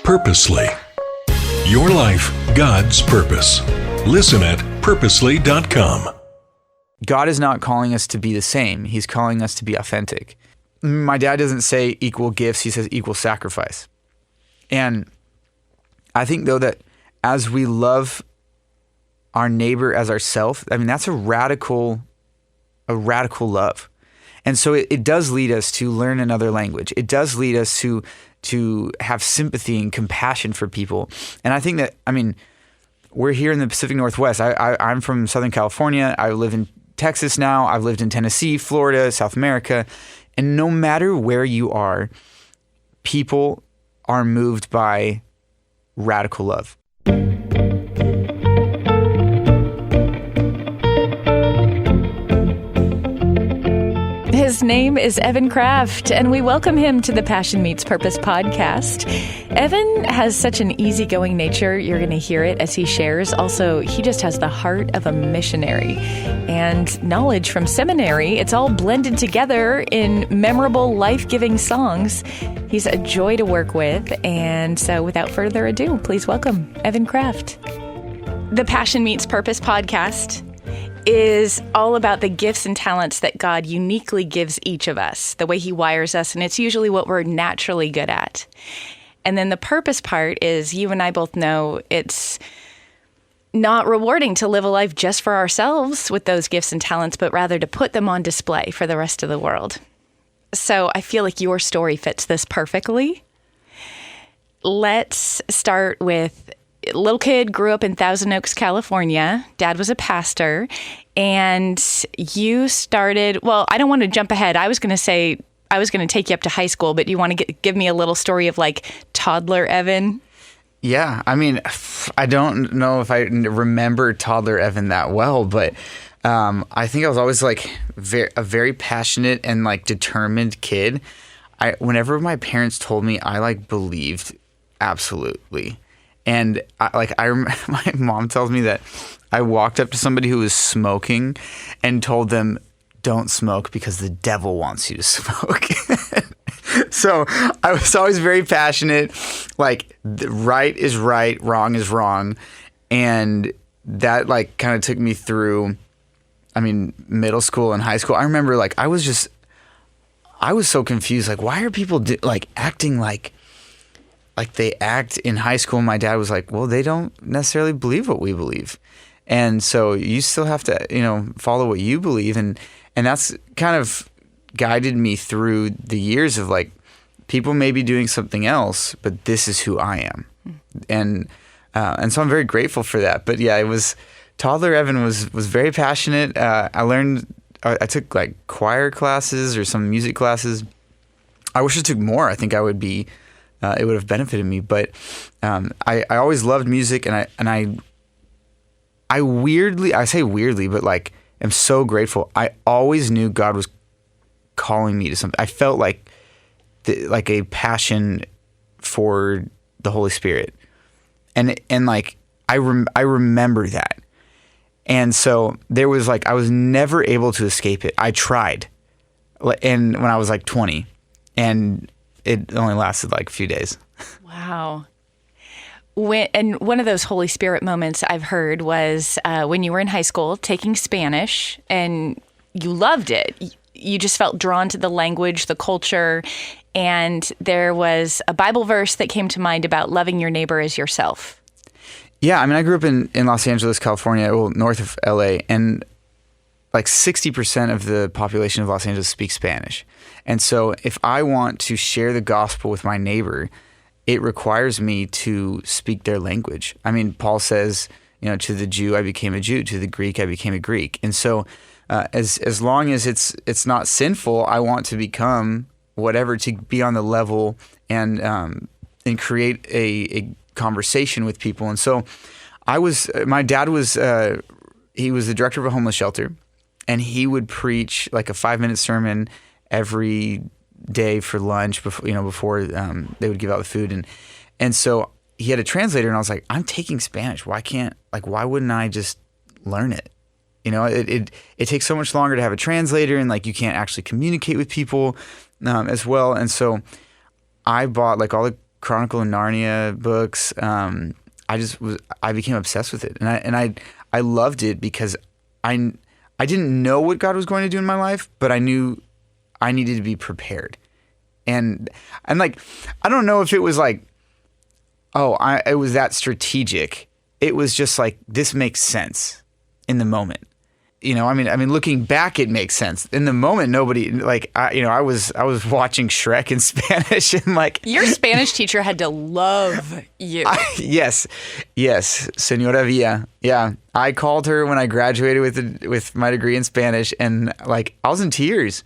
Purposely. Your life, God's purpose. Listen at purposely.com. God is not calling us to be the same. He's calling us to be authentic. My dad doesn't say equal gifts. He says equal sacrifice. And I think, though, that as we love our neighbor as ourselves, I mean, that's a radical love. And so it does lead us to learn another language. It does lead us to have sympathy and compassion for people. And I think that, I mean, we're here in the Pacific Northwest. I'm from Southern California. I live in Texas now. I've lived in Tennessee, Florida, South America. And no matter where you are, people are moved by radical love. His name is Evan Kraft, and we welcome him to the Passion Meets Purpose podcast. Evan has such an easygoing nature. You're going to hear it as he shares. Also, he just has the heart of a missionary and knowledge from seminary. It's all blended together in memorable, life-giving songs. He's a joy to work with. And so without further ado, please welcome Evan Kraft. The Passion Meets Purpose podcast is all about the gifts and talents that God uniquely gives each of us, the way he wires us, and it's usually what we're naturally good at. And then the purpose part is, you and I both know, it's not rewarding to live a life just for ourselves with those gifts and talents, but rather to put them on display for the rest of the world. So I feel like your story fits this perfectly. Let's start with little kid, grew up in Thousand Oaks, California. Dad was a pastor. And you started, well, I don't want to jump ahead. I was going to take you up to high school, but do you want to give me a little story of like toddler Evan? Yeah. I mean, I don't know if I remember toddler Evan that well, but I think I was always like a very passionate and like determined kid. Whenever my parents told me, I like believed absolutely. And my mom tells me that I walked up to somebody who was smoking and told them, don't smoke because the devil wants you to smoke. So I was always very passionate, like right is right, wrong is wrong. And that like kind of took me through, I mean, middle school and high school. I remember like I was so confused. Like, why are people acting like they act in high school? My dad was like, well, they don't necessarily believe what we believe. And so you still have to, follow what you believe. And that's kind of guided me through the years of like, people may be doing something else, but this is who I am. And so I'm very grateful for that. But yeah, toddler Evan was very passionate. I took like choir classes or some music classes. I wish I took more. I think I would be, it would have benefited me, but I always loved music, and I weirdly, I say weirdly, but like am so grateful. I always knew God was calling me to something. I felt like a passion for the Holy Spirit, and like I remember that, and so there was like I was never able to escape it. I tried, and when I was like 20, and it only lasted like a few days. Wow. And one of those Holy Spirit moments I've heard was when you were in high school taking Spanish and you loved it. You just felt drawn to the language, the culture, and there was a Bible verse that came to mind about loving your neighbor as yourself. Yeah, I mean, I grew up in Los Angeles, California, well, north of LA, and like 60% of the population of Los Angeles speaks Spanish. And so if I want to share the gospel with my neighbor, it requires me to speak their language. I mean, Paul says, to the Jew, I became a Jew. To the Greek, I became a Greek. And so as long as it's not sinful, I want to become whatever, to be on the level and create a conversation with people. And so my dad was, he was the director of a homeless shelter, and he would preach like a 5-minute sermon every day for lunch before they would give out the food. And so he had a translator, and I was like, I'm taking Spanish. Why wouldn't I just learn it? It takes so much longer to have a translator, and like you can't actually communicate with people as well. And so I bought like all the Chronicle of Narnia books. I became obsessed with it, and I loved it because I didn't know what God was going to do in my life, but I knew I needed to be prepared. And like, I don't know if it was like, it was that strategic. It was just like, this makes sense in the moment. I mean, looking back, it makes sense. In the moment, nobody I was watching Shrek in Spanish, and like your Spanish teacher had to love you. Yes, Señora Villa. Yeah, I called her when I graduated with my degree in Spanish, and like I was in tears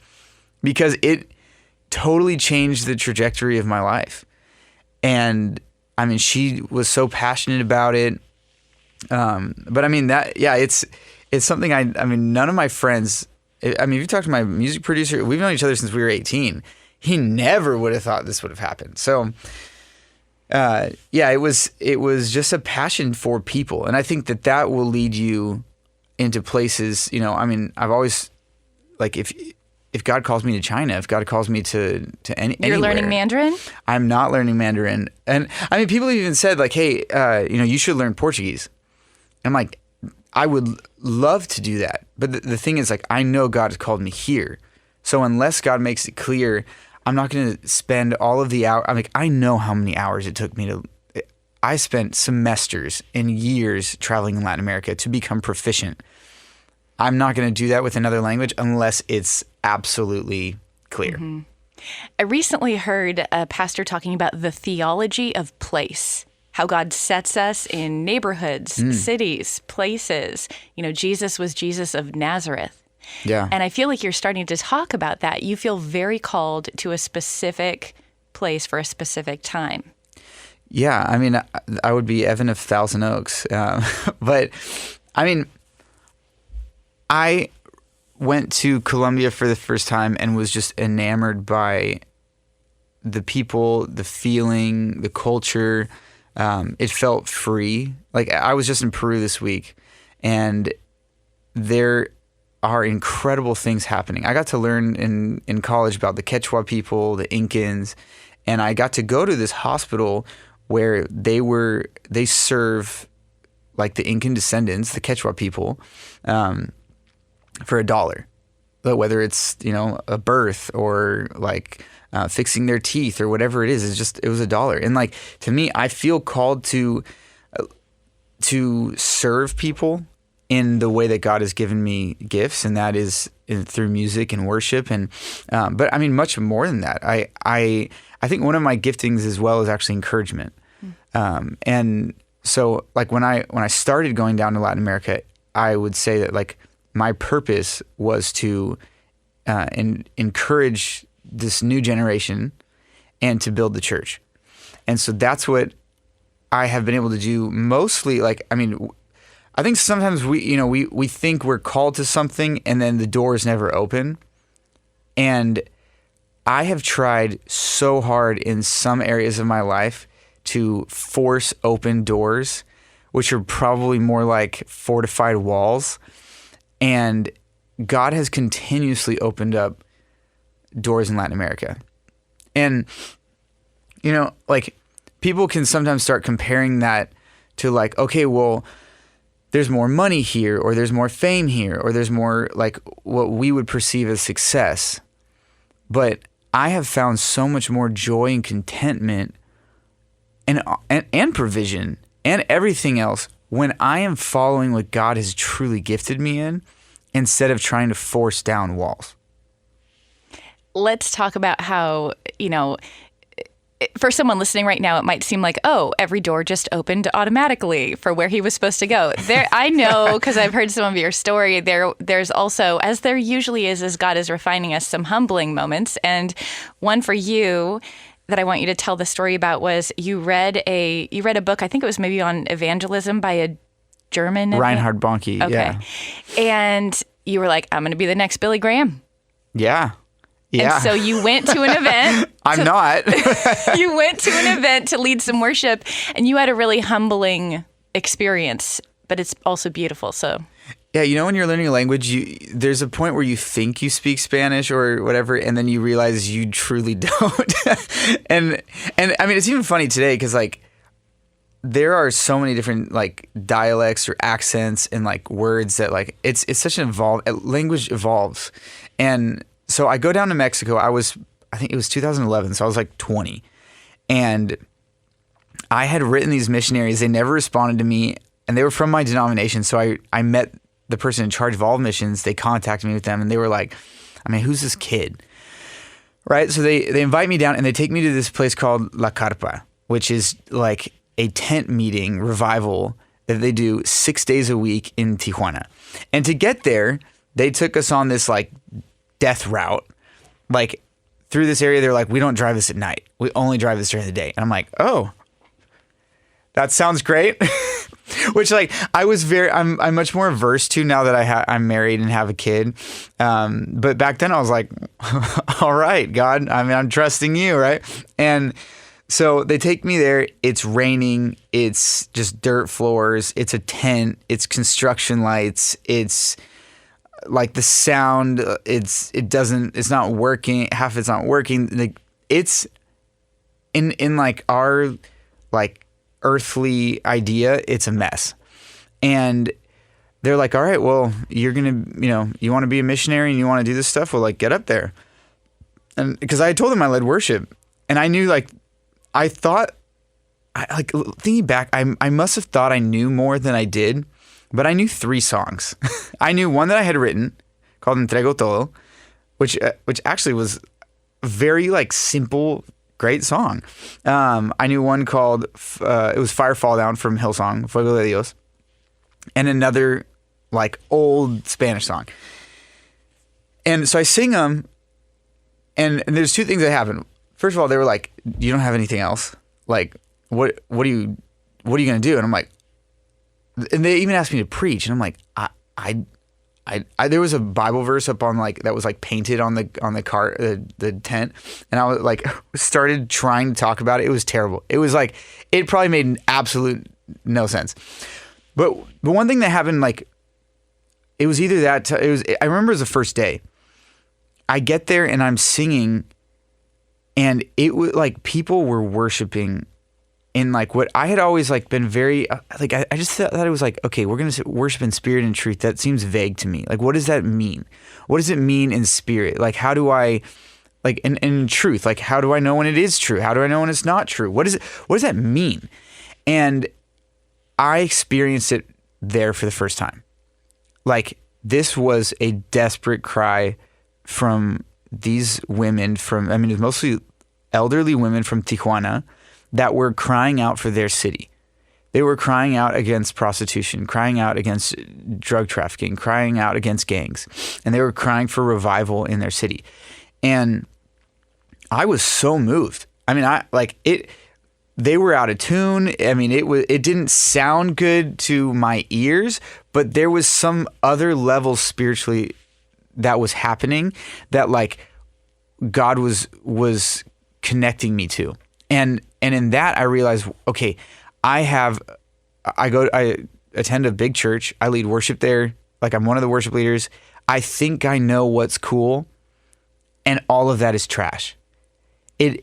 because it totally changed the trajectory of my life. And I mean, she was so passionate about it. But I mean it's something I mean, none of my friends, I mean, if you talk to my music producer, we've known each other since we were 18. He never would have thought this would have happened. So, it was just a passion for people. And I think that will lead you into places, I mean, I've always, like, if God calls me to China, if God calls me to anywhere. You're learning Mandarin? I'm not learning Mandarin. And I mean, people have even said like, hey, you should learn Portuguese. I'm like, I would love to do that. But the thing is, like, I know God has called me here. So unless God makes it clear, I'm not going to spend all of the hours. I'm like, I know how many hours it took me I spent semesters and years traveling in Latin America to become proficient. I'm not going to do that with another language unless it's absolutely clear. Mm-hmm. I recently heard a pastor talking about the theology of place. How God sets us in neighborhoods, cities, places. Jesus was Jesus of Nazareth. Yeah. And I feel like you're starting to talk about that. You feel very called to a specific place for a specific time. Yeah. I mean, I would be Evan of Thousand Oaks. But I mean, I went to Colombia for the first time and was just enamored by the people, the feeling, the culture. It felt free. Like, I was just in Peru this week, and there are incredible things happening. I got to learn in college about the Quechua people, the Incans, and I got to go to this hospital where they serve like the Incan descendants, the Quechua people, for $1. But whether it's, a birth or like fixing their teeth or whatever it is, it was $1. And like, to me, I feel called to serve people in the way that God has given me gifts, and that is through music and worship. And but I mean, much more than that. I think one of my giftings as well is actually encouragement. And so like when I started going down to Latin America, I would say that like my purpose was to encourage this new generation and to build the church. And so that's what I have been able to do mostly. Like, I mean, I think sometimes we think we're called to something and then the doors never open. And I have tried so hard in some areas of my life to force open doors, which are probably more like fortified walls. And God has continuously opened up doors in Latin America. And, like, people can sometimes start comparing that to like, okay, well, there's more money here, or there's more fame here, or there's more like what we would perceive as success. But I have found so much more joy and contentment and provision and everything else when I am following what God has truly gifted me in, instead of trying to force down walls. Let's talk about how, for someone listening right now, it might seem like, oh, every door just opened automatically for where he was supposed to go. There, I know, because I've heard some of your story, there's also, as there usually is, as God is refining us, some humbling moments. And one for you that I want you to tell the story about was you read a book, I think it was maybe on evangelism by a German. Reinhard Bonnke, okay. Yeah. And you were like, I'm going to be the next Billy Graham. Yeah. Yeah. And so you went to an event. I'm not. You went to an event to lead some worship, and you had a really humbling experience, but it's also beautiful. So Yeah, when you're learning a language, there's a point where you think you speak Spanish or whatever, and then you realize you truly don't. and I mean, it's even funny today because like there are so many different like dialects or accents and like words that like it's such an language evolves. And so I go down to Mexico. I think it was 2011, so I was like 20, and I had written these missionaries. They never responded to me, and they were from my denomination. So I met the person in charge of all missions. They contacted me with them, and they were like, I mean, who's this kid? Right? So they invite me down, and they take me to this place called La Carpa, which is like a tent meeting revival that they do 6 days a week in Tijuana. And to get there, they took us on this like death route. Like through this area, they're like, we don't drive this at night. We only drive this during the day. And I'm like, oh, that sounds great. Which like I'm much more averse to now that I'm married and have a kid. But back then I was like, all right, God, I mean, I'm trusting you, right? And so they take me there. It's raining. It's just dirt floors. It's a tent. It's construction lights. It's like the sound. It's not working. Half it's not working. Like it's in like our like earthly idea, it's a mess. And they're like, all right, well, you're going to, you want to be a missionary and you want to do this stuff? Well, like, get up there. And because I told them I led worship, and I knew like, thinking back, I must have thought I knew more than I did, but I knew 3 songs. I knew one that I had written called Entrego Todo, which actually was very like simple, great song. I knew one called, it was Fire Fall Down from Hillsong, Fuego de Dios, and another like old Spanish song. And so I sing them, and there's 2 things that happen. First of all, they were like, you don't have anything else? Like, what are you going to do? And I'm like, and they even asked me to preach, and I'm like, I there was a Bible verse up on like that was like painted on the car, the tent, and I was like started trying to talk about it. It was terrible. It was like it probably made absolute no sense. But one thing that happened, like it was either that I remember it was the first day. I get there and I'm singing, and it was like people were worshiping in like what I had always like been very like I just thought it was like, okay, we're gonna worship in spirit and truth. That seems vague to me. Like, what does that mean? What does it mean in spirit? Like, how do I like in truth? Like, how do I know when it is true? How do I know when it's not true? What does that mean? And I experienced it there for the first time. Like, this was a desperate cry from these women it was mostly elderly women from Tijuana that were crying out for their city. They were crying out against prostitution, crying out against drug trafficking, crying out against gangs, and they were crying for revival in their city. And I was so moved. I mean, they were out of tune. I mean, it didn't sound good to my ears, but there was some other level spiritually that was happening that like God was connecting me to. And in that I realized, okay, I attend a big church. I lead worship there. Like, I'm one of the worship leaders. I think I know what's cool, and all of that is trash. And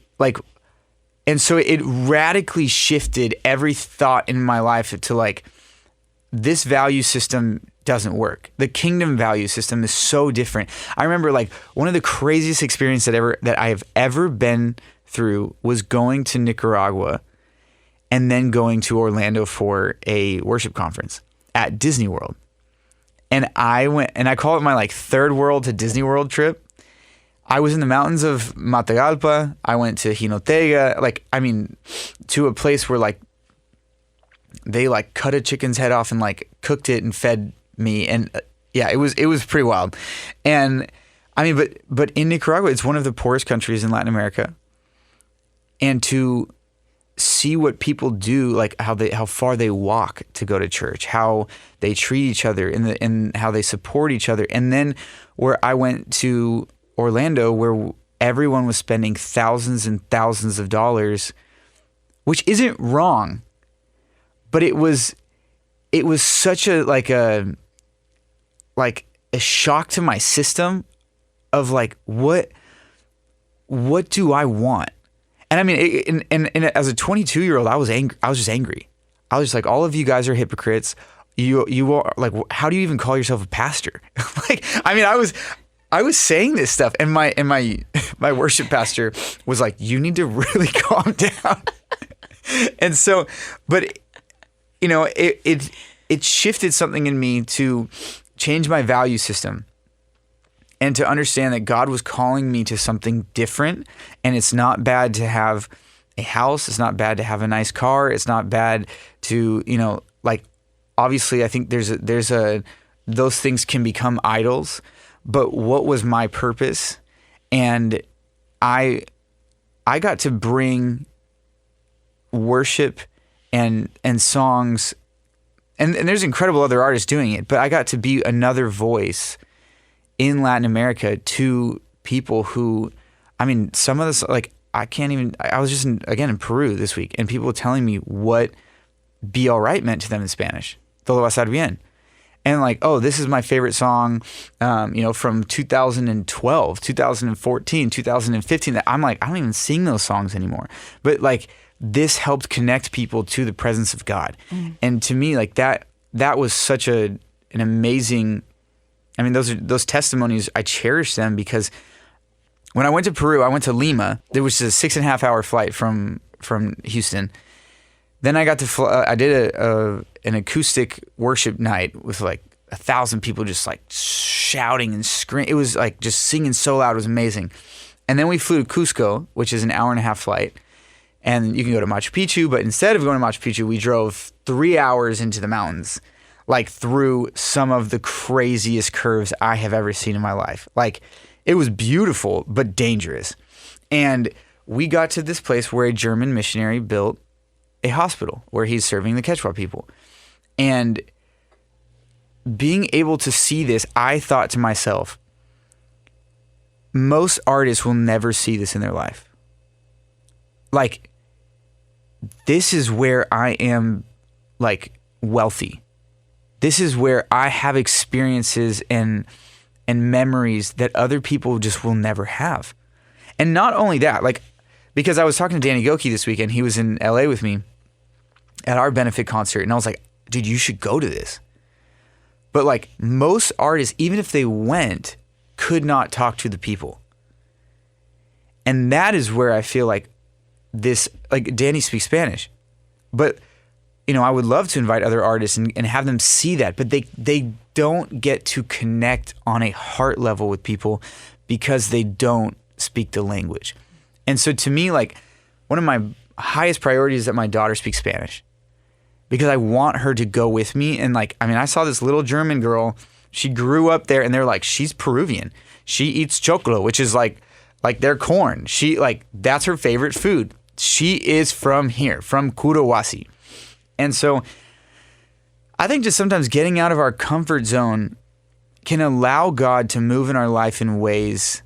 so it radically shifted every thought in my life to like, this value system doesn't work. The kingdom value system is so different. I remember like one of the craziest experiences that I have ever been through was going to Nicaragua and then going to Orlando for a worship conference at Disney World. And I went, and I call it my like third world to Disney World trip. I was in the mountains of Matagalpa. I went to Jinotega, to a place where like they like cut a chicken's head off and like cooked it and fed me. And it was pretty wild. And I mean, but in Nicaragua, it's one of the poorest countries in Latin America. And to see what people do, like how far they walk to go to church, how they treat each other, and how they support each other. And then where I went to Orlando, where everyone was spending thousands and thousands of dollars, which isn't wrong, but it was such a like a shock to my system of like, what do I want? And I mean, and as a 22-year-old, I was angry. I was just angry. I was just like, all of you guys are hypocrites. You are like, how do you even call yourself a pastor? Like, I mean, I was saying this stuff, and my worship pastor was like, you need to really calm down. And so, but you know, it shifted something in me to change my value system and to understand that God was calling me to something different. And it's not bad to have a house. It's not bad to have a nice car. It's not bad to, you know, like, obviously I think those things can become idols, but what was my purpose? And I got to bring worship and songs, and there's incredible other artists doing it, but I got to be another voice in Latin America to people who, I mean, some of this, like, I was just in Peru this week, and people were telling me what be all right meant to them in Spanish. Todo va a estar bien. And like, oh, this is my favorite song, you know, from 2012, 2014, 2015, that I'm like, I don't even sing those songs anymore. But like, this helped connect people to the presence of God. And to me, like that was such an amazing, I mean, those testimonies, I cherish them, because when I went to Peru, I went to Lima. There was a 6.5 hour flight from Houston. Then I got to fly, I did an acoustic worship night with like 1,000 people just like shouting and screaming. It was like just singing so loud. It was amazing. And then we flew to Cusco, which is an 1.5 hour flight. And you can go to Machu Picchu, but instead of going to Machu Picchu, we drove 3 hours into the mountains, like through some of the craziest curves I have ever seen in my life. Like, it was beautiful, but dangerous. And we got to this place where a German missionary built a hospital where he's serving the Quechua people. And being able to see this, I thought to myself, most artists will never see this in their life. Like, this is where I am, like, wealthy. This is where I have experiences and memories that other people just will never have. And not only that, like, because I was talking to Danny Goki this weekend, he was in LA with me at our benefit concert, and I was like, dude, you should go to this. But like, most artists, even if they went, could not talk to the people. And that is where I feel like this, like, Danny speaks Spanish, but you know, I would love to invite other artists and have them see that, but they don't get to connect on a heart level with people because they don't speak the language. And so to me, like, one of my highest priorities is that my daughter speaks Spanish, because I want her to go with me. And like, I mean, I saw this little German girl, she grew up there, and they're like, she's Peruvian. She eats choclo, which is like their corn. She, like, that's her favorite food. She is from here, from Kurawasi. And so I think just sometimes getting out of our comfort zone can allow God to move in our life in ways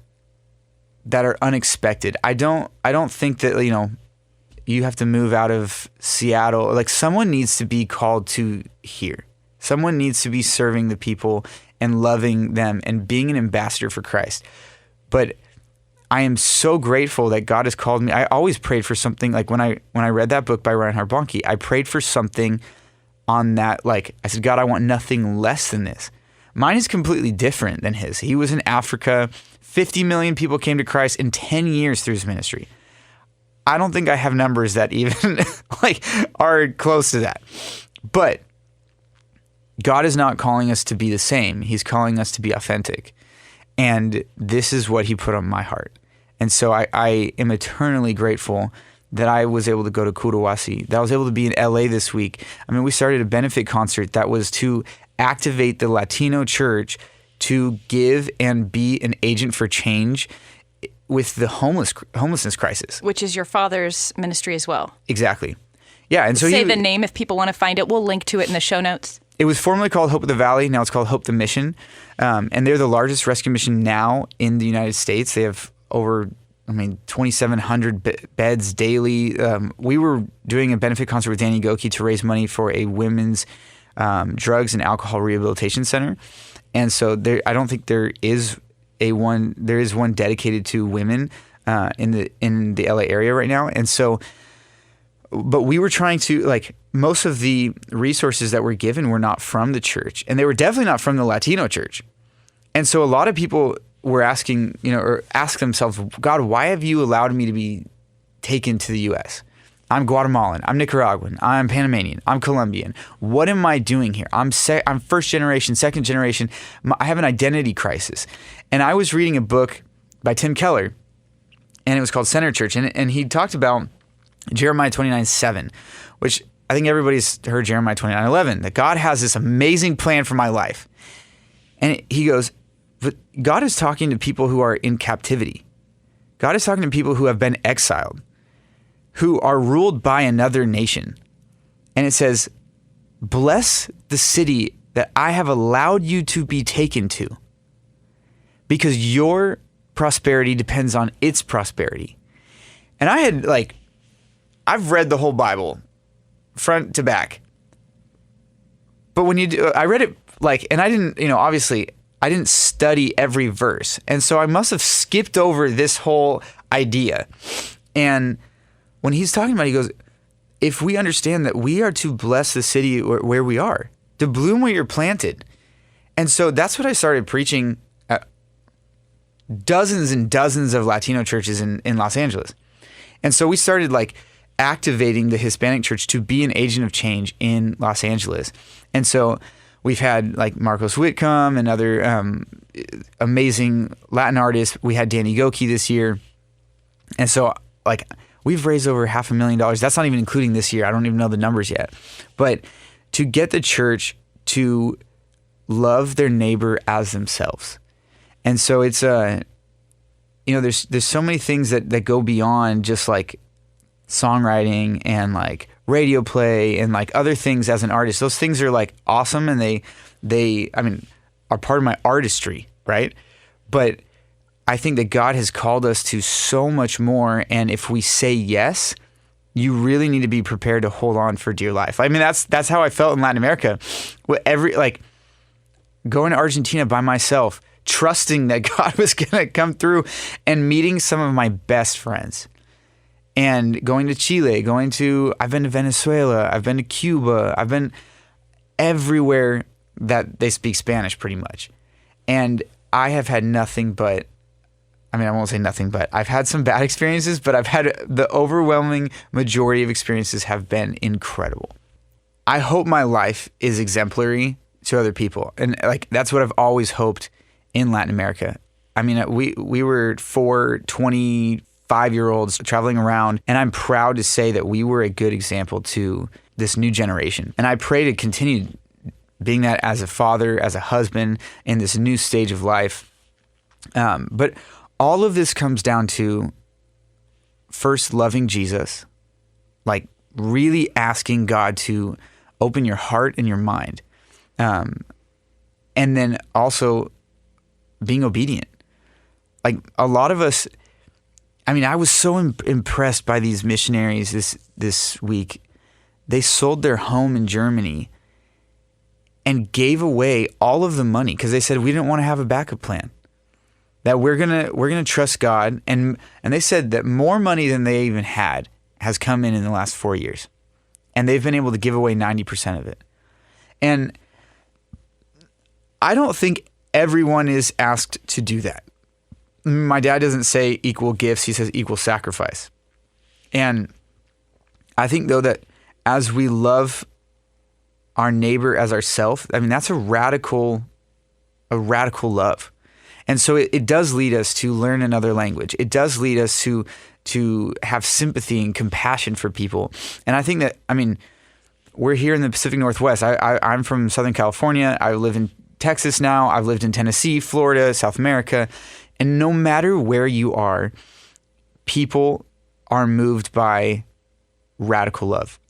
that are unexpected. I don't think that, you know, you have to move out of Seattle. Like, someone needs to be called to here. Someone needs to be serving the people and loving them and being an ambassador for Christ. But I am so grateful that God has called me. I always prayed for something, like when I read that book by Reinhard Bonnke, I prayed for something on that. Like, I said, God, I want nothing less than this. Mine is completely different than his. He was in Africa. 50 million people came to Christ in 10 years through his ministry. I don't think I have numbers that even like are close to that. But God is not calling us to be the same. He's calling us to be authentic. And this is what he put on my heart. And so I am eternally grateful that I was able to go to Kurawasi, that I was able to be in LA this week. I mean, we started a benefit concert that was to activate the Latino church to give and be an agent for change with the homelessness crisis. Which is your father's ministry as well. Exactly. Yeah. And so say the name if people want to find it. We'll link to it in the show notes. It was formerly called Hope of the Valley. Now it's called Hope the Mission. And they're the largest rescue mission now in the United States. They have over, 2,700 beds daily. We were doing a benefit concert with Danny Goki to raise money for a women's drugs and alcohol rehabilitation center. And so I don't think there is one dedicated to women in the LA area right now. And so, but we were trying to, like, most of the resources that were given were not from the church, and they were definitely not from the Latino church. And so a lot of people were asking, or ask themselves, God, why have you allowed me to be taken to the U.S.? I'm Guatemalan, I'm Nicaraguan, I'm Panamanian, I'm Colombian. What am I doing here? I'm first generation, second generation. I have an identity crisis. And I was reading a book by Tim Keller, and it was called Center Church. And he talked about Jeremiah 29:7, which I think everybody's heard Jeremiah 29:11, that God has this amazing plan for my life. And he goes, but God is talking to people who are in captivity. God is talking to people who have been exiled, who are ruled by another nation. And it says, bless the city that I have allowed you to be taken to, because your prosperity depends on its prosperity. And I've read the whole Bible front to back. But when I read it, and I didn't, obviously I didn't study every verse. And so I must have skipped over this whole idea. And when he's talking about it, he goes, if we understand that we are to bless the city where we are, to bloom where you're planted. And so that's what I started preaching at dozens and dozens of Latino churches in Los Angeles. And so we started activating the Hispanic church to be an agent of change in Los Angeles. And so we've had Marcos Whitcomb and other amazing Latin artists. We had Danny Goki this year. And so we've raised over $500,000. That's not even including this year. I don't even know the numbers yet. But to get the church to love their neighbor as themselves. And so it's there's so many things that go beyond just songwriting and radio play and other things as an artist. Those things are awesome, and they are part of my artistry, right? But I think that God has called us to so much more, and if we say yes, you really need to be prepared to hold on for dear life. That's how I felt in Latin America. Going to Argentina by myself, trusting that God was going to come through, and meeting some of my best friends. And going to Chile, I've been to Venezuela, I've been to Cuba, I've been everywhere that they speak Spanish pretty much. And I have had nothing but, I won't say nothing but, I've had some bad experiences, but I've had the overwhelming majority of experiences have been incredible. I hope my life is exemplary to other people. And that's what I've always hoped in Latin America. We were 25-year-olds traveling around, and I'm proud to say that we were a good example to this new generation. And I pray to continue being that as a father, as a husband, in this new stage of life. But all of this comes down to first loving Jesus, really asking God to open your heart and your mind. And then also being obedient. A lot of us, I was so impressed by these missionaries this week. They sold their home in Germany and gave away all of the money because they said we didn't want to have a backup plan. That we're gonna trust God, and they said that more money than they even had has come in the last 4 years, and they've been able to give away 90% of it. And I don't think everyone is asked to do that. My dad doesn't say equal gifts, he says equal sacrifice. And I think though that as we love our neighbor as ourselves, that's a radical love. And so it does lead us to learn another language. It does lead us to have sympathy and compassion for people. And I think that, we're here in the Pacific Northwest. I'm from Southern California. I live in Texas now. I've lived in Tennessee, Florida, South America. And no matter where you are, people are moved by radical love.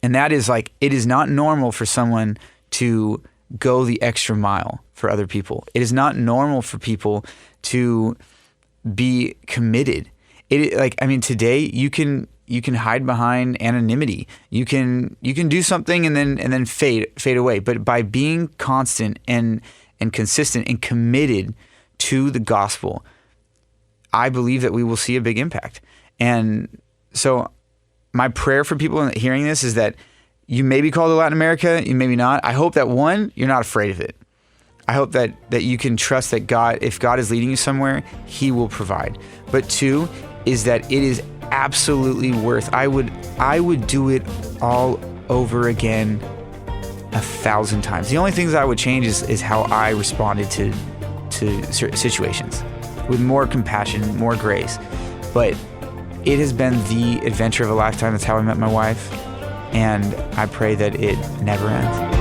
And that is it is not normal for someone to go the extra mile for other people. It is not normal for people to be committed. Today you can hide behind anonymity. You can do something and then fade away. But by being constant and and consistent and committed to the gospel, I believe that we will see a big impact. And so my prayer for people hearing this is that you may be called to Latin America, you maybe not. I hope that, one, you're not afraid of it. I hope that you can trust that God, if God is leading you somewhere, he will provide. But two, is that it is absolutely worth. I would do it all over again 1,000 times. The only things I would change is how I responded to certain situations, with more compassion, more grace. But it has been the adventure of a lifetime. That's how I met my wife, and I pray that it never ends.